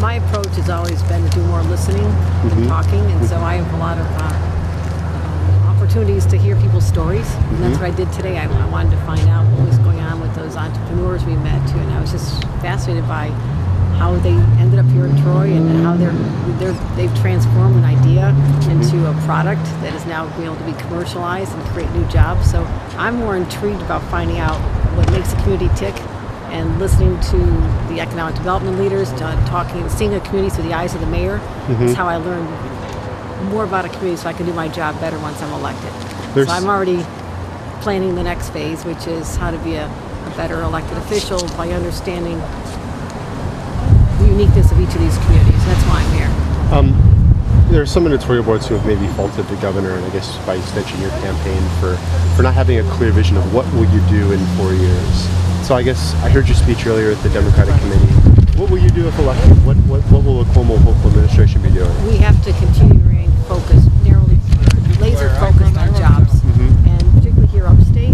my approach has always been to do more listening than talking, and so I have a lot of opportunities to hear people's stories, and that's what I did today. I wanted to find out what was going on with those entrepreneurs we met too, and I was just fascinated by how they ended up here in Troy and how they've transformed an idea into a product that is now able to be commercialized and create new jobs. So I'm more intrigued about finding out what makes the community tick and listening to the economic development leaders, talking and seeing a community through the eyes of the mayor. Is how I learned more about a community so I can do my job better once I'm elected. So I'm already planning the next phase, which is how to be a better elected official by understanding the uniqueness of each of these communities. That's why I'm here. There are some editorial boards who have maybe faulted the governor, and I guess by extension your campaign, for not having a clear vision of what will you do in 4 years. So I guess I heard your speech earlier at the Democratic Committee. What will you do if elected? What will the Cuomo Hochul administration be doing? We have to continue to remain focused, laser focused on jobs, and particularly here upstate,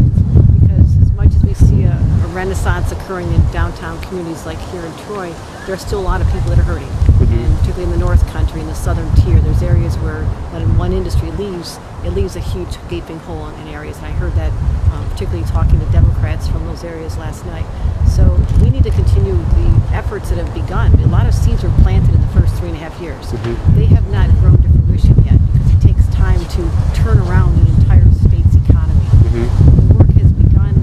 because as much as we see a renaissance occurring in downtown communities like here in Troy, there are still a lot of people that are hurting, and particularly in the North Country, in the Southern Tier, there's areas where when one industry leaves, it leaves a huge gaping hole in areas, and I heard that particularly talking to Democrats from those areas last night. So we need to continue the efforts that have begun. A lot of seeds were planted in the first 3.5 years. They have not grown to fruition yet because it takes time to turn around an entire state's economy. The work has begun.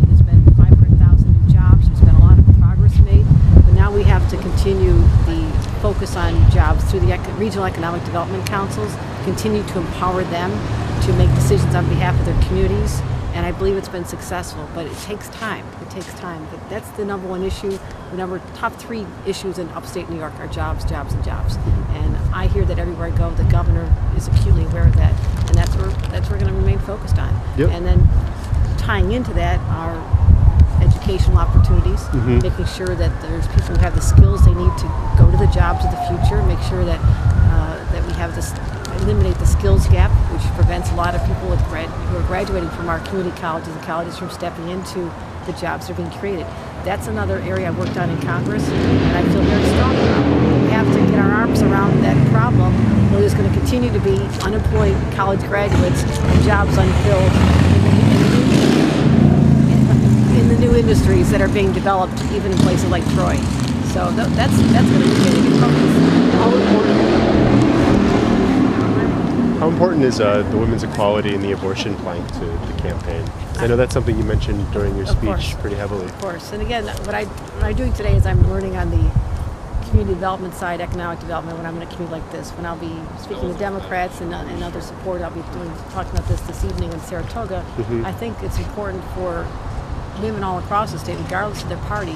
There's been 500,000 new jobs. There's been a lot of progress made, but now we have to continue the focus on jobs through the regional economic development councils, continue to empower them to make decisions on behalf of their communities. And I believe it's been successful, but it takes time. It takes time. But that's the number one issue. The top 3 issues in upstate New York are jobs, jobs, and jobs. And I hear that everywhere I go, the governor is acutely aware of that, and that's where we're going to remain focused on. And then tying into that are educational opportunities, making sure that there's people who have the skills they need to go to the jobs of the future, make sure that that we have this. Eliminate the skills gap, which prevents a lot of people who are graduating from our community colleges and colleges from stepping into the jobs that are being created. That's another area I've worked on in Congress, and I feel very strong about. We have to get our arms around that problem. There's going to continue to be unemployed college graduates and jobs unfilled in the new industries that are being developed, even in places like Troy. So that's going to continue to be focused. How important is the women's equality and the abortion plank to the campaign? I know that's something you mentioned during your speech pretty heavily. Of course. And again, what I'm doing today is I'm learning on the community development side, economic development, when I'm in a community like this. When I'll be speaking to Democrats and other support, I'll be talking about this evening in Saratoga. I think it's important for women all across the state, regardless of their party,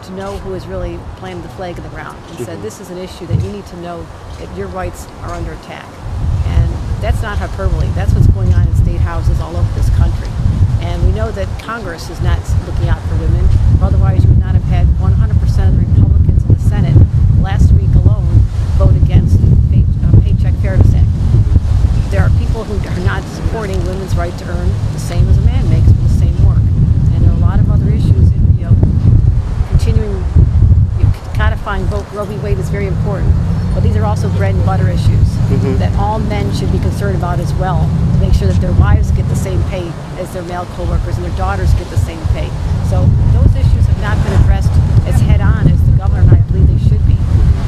to know who is really planting the flag in the ground and said, this is an issue that you need to know that your rights are under attack. That's not hyperbole. That's what's going on in state houses all over this country. And we know that Congress is not looking out for women. Otherwise, you would not have had 100% of the Republicans in the Senate last week alone vote against Paycheck Fairness Act. There are people who are not supporting women's right to earn the same as a man makes for the same work. And there are a lot of other issues. Continuing codifying Roe v. Wade is very important. But these are also bread and butter issues that all men should be concerned about as well, to make sure that their wives get the same pay as their male co-workers and their daughters get the same pay. So those issues have not been addressed as head-on as the governor and I believe they should be.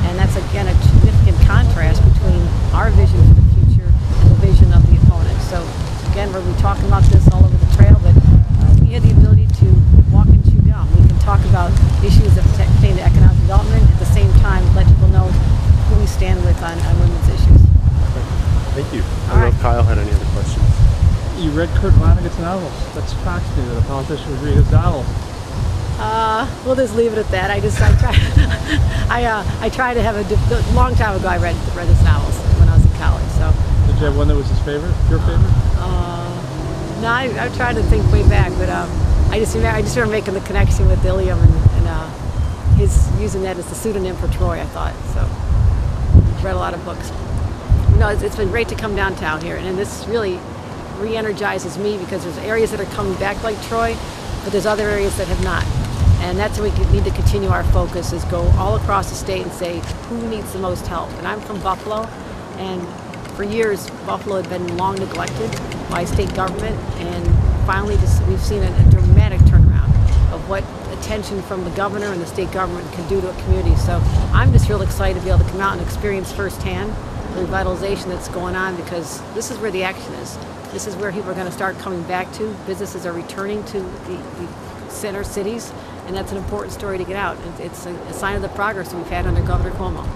And that's, again, a significant contrast between our vision for the future and the vision of the opponent. So, again, we'll be talking about this all over the trail, but we have the ability to walk and chew gum. We can talk about issues that pertain to economic development, at the same time let people know who we stand with on women's issues. Thank you. I don't know if Kyle had any other questions. You read Kurt Vonnegut's novels. That shocks me that a politician would read his novels. We'll just leave it at that. I tried to have a long time ago. I read his novels when I was in college. So. Did you have one that was his favorite? Your favorite? No, I tried to think way back, but I just remember making the connection with Ilium and his using that as the pseudonym for Troy. I thought so. Read a lot of books. It's been great to come downtown here, and this really re-energizes me because there's areas that are coming back like Troy, but there's other areas that have not. And that's where we need to continue our focus, is go all across the state and say who needs the most help. And I'm from Buffalo, and for years Buffalo had been long neglected by state government, and finally we've seen a dramatic turnaround of what attention from the governor and the state government can do to a community. So I'm just real excited to be able to come out and experience firsthand the revitalization that's going on, because this is where the action is. This is where people are going to start coming back to. Businesses are returning to the center cities, and that's an important story to get out. It's a sign of the progress that we've had under Governor Cuomo.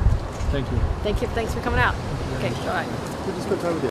Thank you. Thank you. Thanks for coming out. Okay, all right. Good to spend time with you.